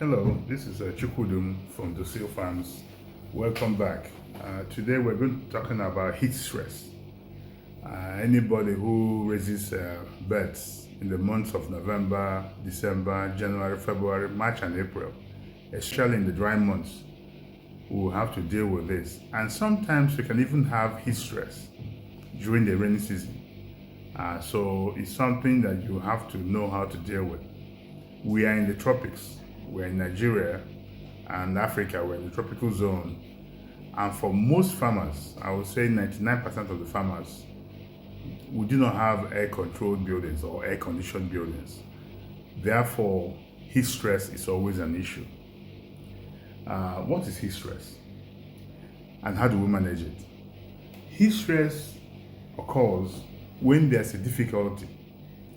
Hello, this is Chukudum from the Seal Farms. Welcome back. Today we're going to be talking about heat stress. Anybody who raises birds in the months of November, December, January, February, March and April, especially in the dry months, will have to deal with this. And sometimes we can even have heat stress during the rainy season. So it's something that you have to know how to deal with. We are in the tropics. We're in Nigeria and Africa. We're in the tropical zone. And for most farmers, I would say 99% of the farmers, we do not have air-controlled buildings or air-conditioned buildings. Therefore, heat stress is always an issue. What is heat stress? And how do we manage it? Heat stress occurs when there's a difficulty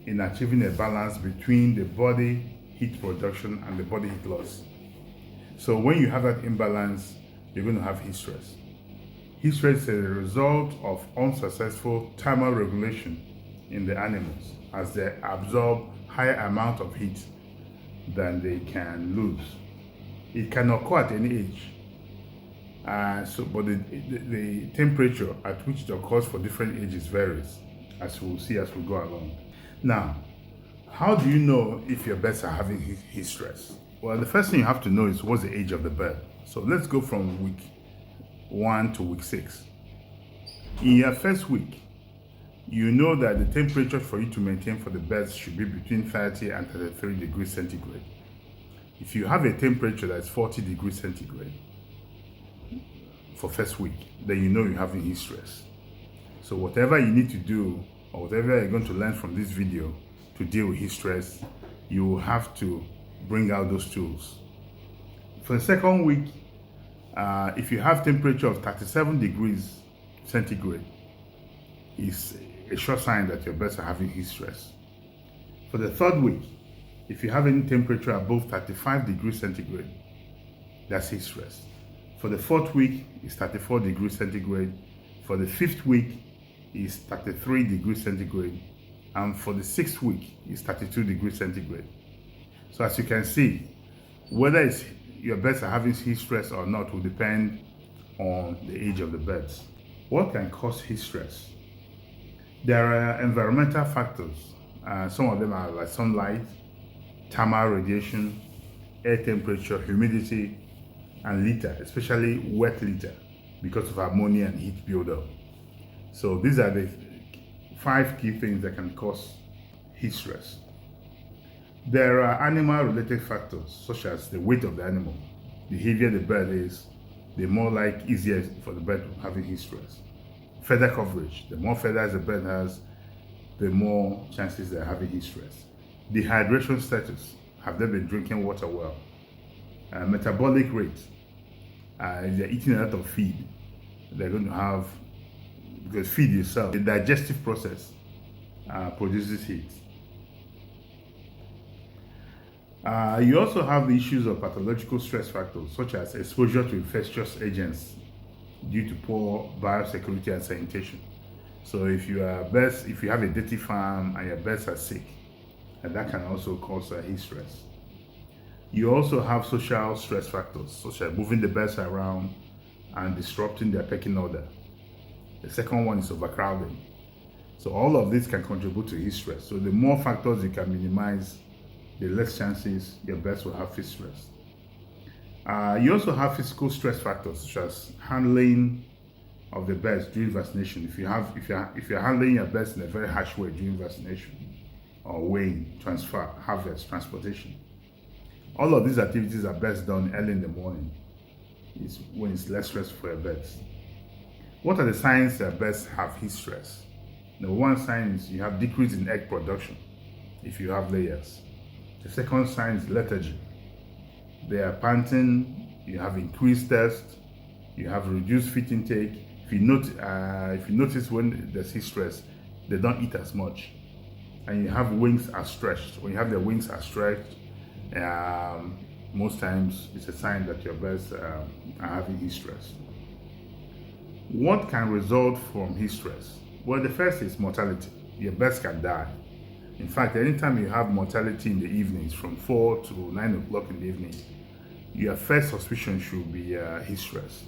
in achieving a balance between the body heat production and the body heat loss. So when you have that imbalance, you're going to have heat stress. Heat stress is a result of unsuccessful thermal regulation in the animals as they absorb higher amount of heat than they can lose. It can occur at any age. But the temperature at which it occurs for different ages varies, as we'll see as we go along. Now, how do you know if your birds are having heat stress? Well, the first thing you have to know is what's the age of the bird. So let's go from week 1 to week 6. In your first week, you know that the temperature for you to maintain for the birds should be between 30 and 33 degrees centigrade. If you have a temperature that's 40 degrees centigrade for first week, then you know you're having heat stress. So whatever you need to do, or whatever you're going to learn from this video to deal with heat stress, you will have to bring out those tools. For the second week, if you have temperature of 37 degrees centigrade, it's a sure sign that your birds are having heat stress. For the third week, if you have any temperature above 35 degrees centigrade, that's heat stress. For the fourth week, it's 34 degrees centigrade. For the fifth week, it's 33 degrees centigrade. And for the sixth week, it's 32 degrees centigrade. So as you can see, whether your birds are having heat stress or not will depend on the age of the birds. What can cause heat stress? There are environmental factors. Some of them are like sunlight, thermal radiation, air temperature, humidity, and litter, especially wet litter, because of ammonia and heat buildup. So these are the 5 key things that can cause heat stress. There are animal-related factors, such as the weight of the animal. The heavier the bird is, the more easier for the bird having heat stress. Feather coverage. The more feathers the bird has, the more chances they're having heat stress. Dehydration status. Have they been drinking water well? Metabolic rate. If they're eating a lot of feed, they're going to have, because feed itself, the digestive process produces heat. You also have the issues of pathological stress factors, such as exposure to infectious agents due to poor biosecurity and sanitation. So if you have a dirty farm and your birds are sick, and that can also cause heat stress. You also have social stress factors, such as moving the birds around and disrupting their pecking order. The second one is overcrowding. So all of this can contribute to heat stress. So the more factors you can minimize, the less chances your birds will have heat stress. You also have physical stress factors, such as handling of the birds during vaccination. If you're handling your birds in a very harsh way during vaccination, or weighing, transfer, harvest, transportation. All of these activities are best done early in the morning. It's when it's less stressful for your birds. What are the signs that birds have heat stress? The one sign is you have decrease in egg production if you have layers. The second sign is lethargy. They are panting, you have increased thirst, you have reduced feed intake. If you notice when there's heat stress, they don't eat as much. And you have wings are stretched. When you have the wings are stretched, most times it's a sign that your birds are having heat stress. What can result from heat stress? Well, the first is mortality. Your birds can die. In fact, anytime you have mortality in the evenings from 4 to 9 o'clock in the evening, your first suspicion should be heat stress.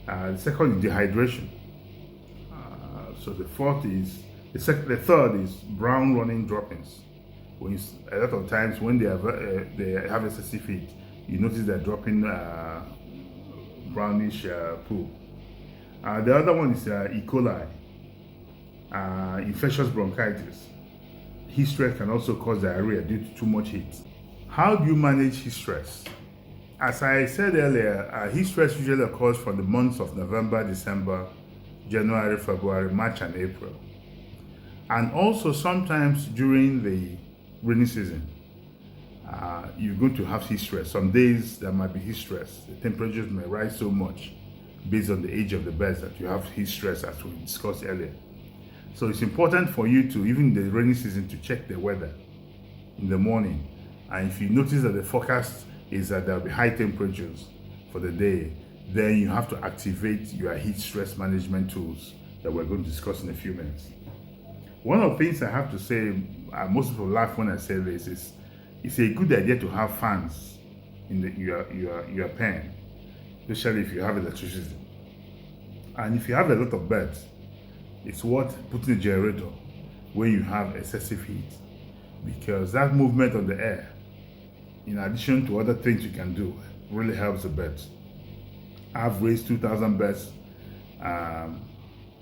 The second is dehydration. So the third is brown running droppings. A lot of times when they have excessive heat, you notice they're dropping brownish poo. The other one is E. coli, infectious bronchitis. Heat stress can also cause diarrhea due to too much heat. How do you manage heat stress? As I said earlier, heat stress usually occurs from the months of November, December, January, February, March, and April. And also sometimes during the rainy season, you're going to have heat stress. Some days there might be heat stress. The temperatures may rise so much based on the age of the birds that you have heat stress, as we discussed earlier. So it's important for you to, even in the rainy season, to check the weather in the morning. And if you notice that the forecast is that there'll be high temperatures for the day, then you have to activate your heat stress management tools that we're going to discuss in a few minutes. One of the things I have to say, most people laugh when I say this, is it's a good idea to have fans in your pen, especially if you have electricity. And if you have a lot of birds, it's worth putting a generator where you have excessive heat, because that movement of the air, in addition to other things you can do, really helps the birds. I've raised 2,000 birds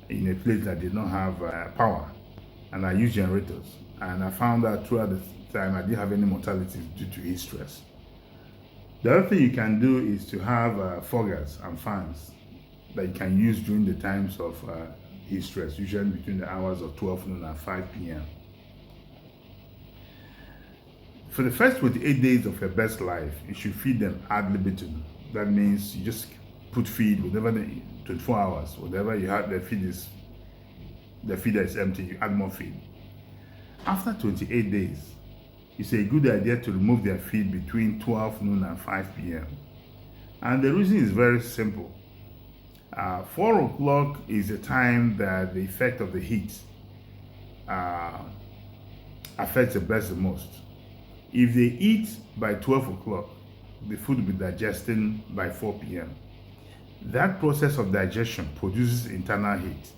in a place that did not have power, and I used generators. And I found that throughout the time I didn't have any mortalities due to heat stress. The other thing you can do is to have foggers and fans that you can use during the times of heat stress, usually between the hours of 12 noon and 5 p.m. For the first 28 days of your bird's life, you should feed them ad libitum. That means you just put feed whenever 24 hours, whatever you have, the feeder is empty, you add more feed. After 28 days, it's a good idea to remove their feed between 12 noon and 5 p.m. And the reason is very simple. 4 o'clock is the time that the effect of the heat affects the birds the most. If they eat by 12 o'clock, the food will be digesting by 4 p.m. That process of digestion produces internal heat.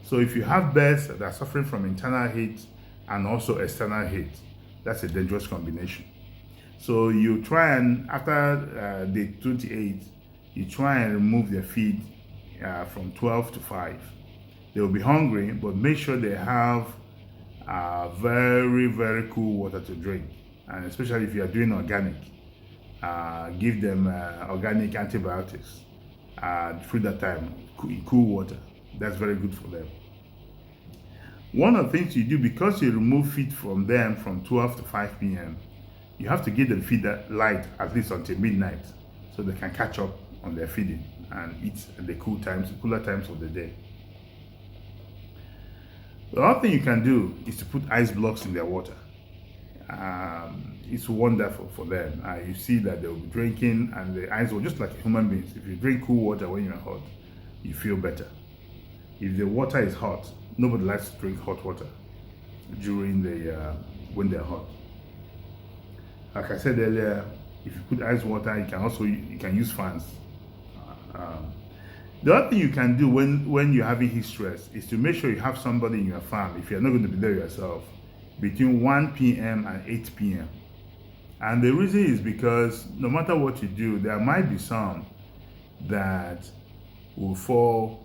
So if you have birds that are suffering from internal heat and also external heat, that's a dangerous combination. So you try and, after day 28, you try and remove their feed from 12 to 5. They will be hungry, but make sure they have very, very cool water to drink. And especially if you are doing organic, give them organic antibiotics through that time in cool water. That's very good for them. One of the things you do, because you remove feed from them from 12 to 5 p.m., you have to give them feed that light at least until midnight, so they can catch up on their feeding and eat at the cooler times of the day. The other thing you can do is to put ice blocks in their water. It's wonderful for them. You see that they'll be drinking, and the ice will, just like human beings. If you drink cool water when you're hot, you feel better. If the water is hot, nobody likes to drink hot water during when they're hot. Like I said earlier, if you put ice water, you can use fans. The other thing you can do when you're having heat stress is to make sure you have somebody in your farm, if you're not going to be there yourself, between 1 p.m. and 8 p.m. And the reason is because no matter what you do, there might be some that will fall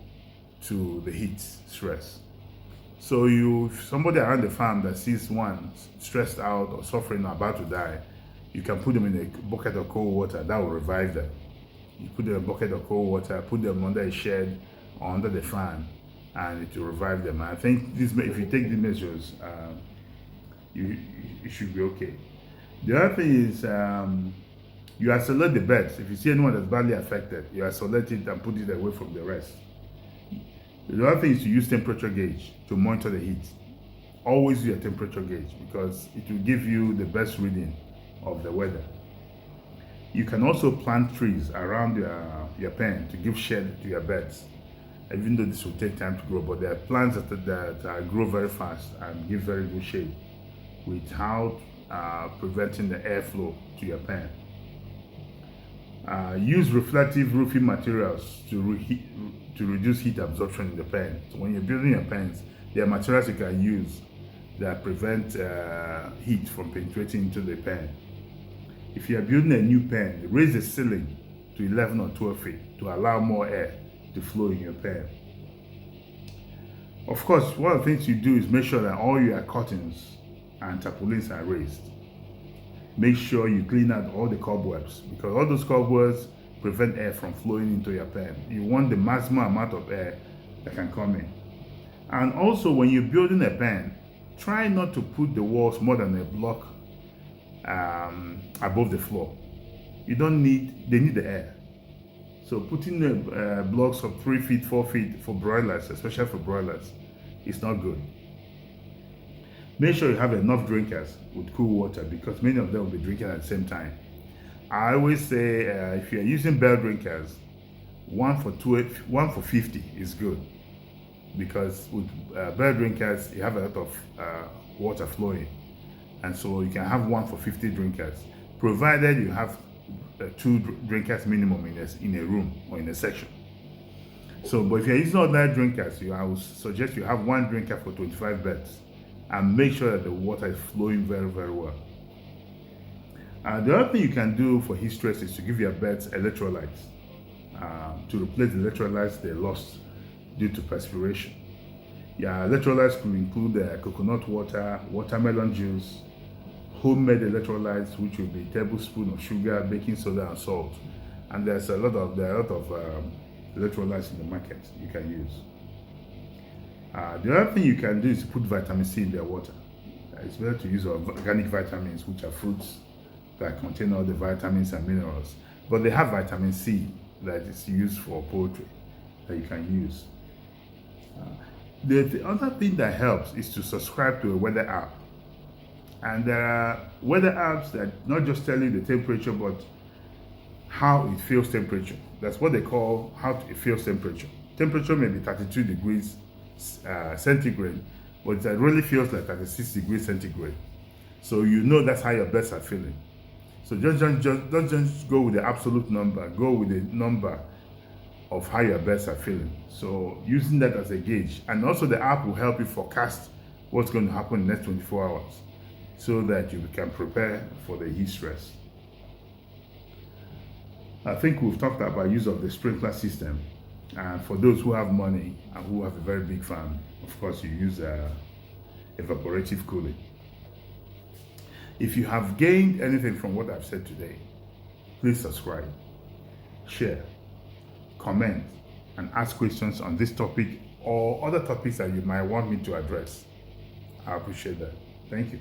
to the heat stress. So if somebody around the farm that sees one stressed out or suffering or about to die, you can put them in a bucket of cold water. That will revive them. You put them in a bucket of cold water, put them under a shed or under the fan, and it will revive them. I think if you take these measures, you should be okay. The other thing is you isolate the birds. If you see anyone that's badly affected, you isolate it and put it away from the rest. The other thing is to use temperature gauge to monitor the heat. Always use a temperature gauge, because it will give you the best reading of the weather. You can also plant trees around your pen to give shade to your birds, even though this will take time to grow. But there are plants that grow very fast and give very good shade without preventing the airflow to your pen. Use reflective roofing materials to reduce heat absorption in the pen. So when you're building your pens, there are materials you can use that prevent heat from penetrating into the pen. If you are building a new pen, raise the ceiling to 11 or 12 feet to allow more air to flow in your pen. Of course, one of the things you do is make sure that all your curtains and tarpaulins are raised. Make sure you clean out all the cobwebs, because all those cobwebs prevent air from flowing into your pen. You want the maximum amount of air that can come in. And also, when you're building a pen, try not to put the walls more than a block above the floor. They need the air. So putting the blocks of 3 feet, 4 feet for broilers, especially for broilers, is not good. Make sure you have enough drinkers with cool water, because many of them will be drinking at the same time. I always say if you're using bell drinkers, 1 for 50 is good, because with bell drinkers you have a lot of water flowing, and so you can have 1 for 50 drinkers, provided you have 2 drinkers minimum in a room or in a section. So, but if you're using ordinary drinkers, I would suggest you have 1 drinker for 25 beds, and make sure that the water is flowing very, very well. The other thing you can do for heat stress is to give your beds electrolytes to replace the electrolytes they lost due to perspiration. Yeah, electrolytes could include coconut water, watermelon juice, homemade electrolytes, which will be a tablespoon of sugar, baking soda, and salt. And there are a lot of electrolytes in the market you can use. The other thing you can do is put vitamin C in their water. It's better to use organic vitamins, which are fruits that contain all the vitamins and minerals. But they have vitamin C that is used for poultry that you can use. The other thing that helps is to subscribe to a weather app. And there are weather apps that not just tell you the temperature, but how it feels temperature. That's what they call how it feels temperature. Temperature may be 32 degrees centigrade, but it really feels like 36 degrees centigrade. So you know that's how your birds are feeling. So don't just go with the absolute number, go with the number of how your birds are feeling. So using that as a gauge. And also the app will help you forecast what's going to happen in the next 24 hours so that you can prepare for the heat stress. I think we've talked about use of the sprinkler system. And for those who have money and who have a very big farm, of course, you use evaporative cooling. If you have gained anything from what I've said today, please subscribe, share, comment, and ask questions on this topic or other topics that you might want me to address. I appreciate that. Thank you.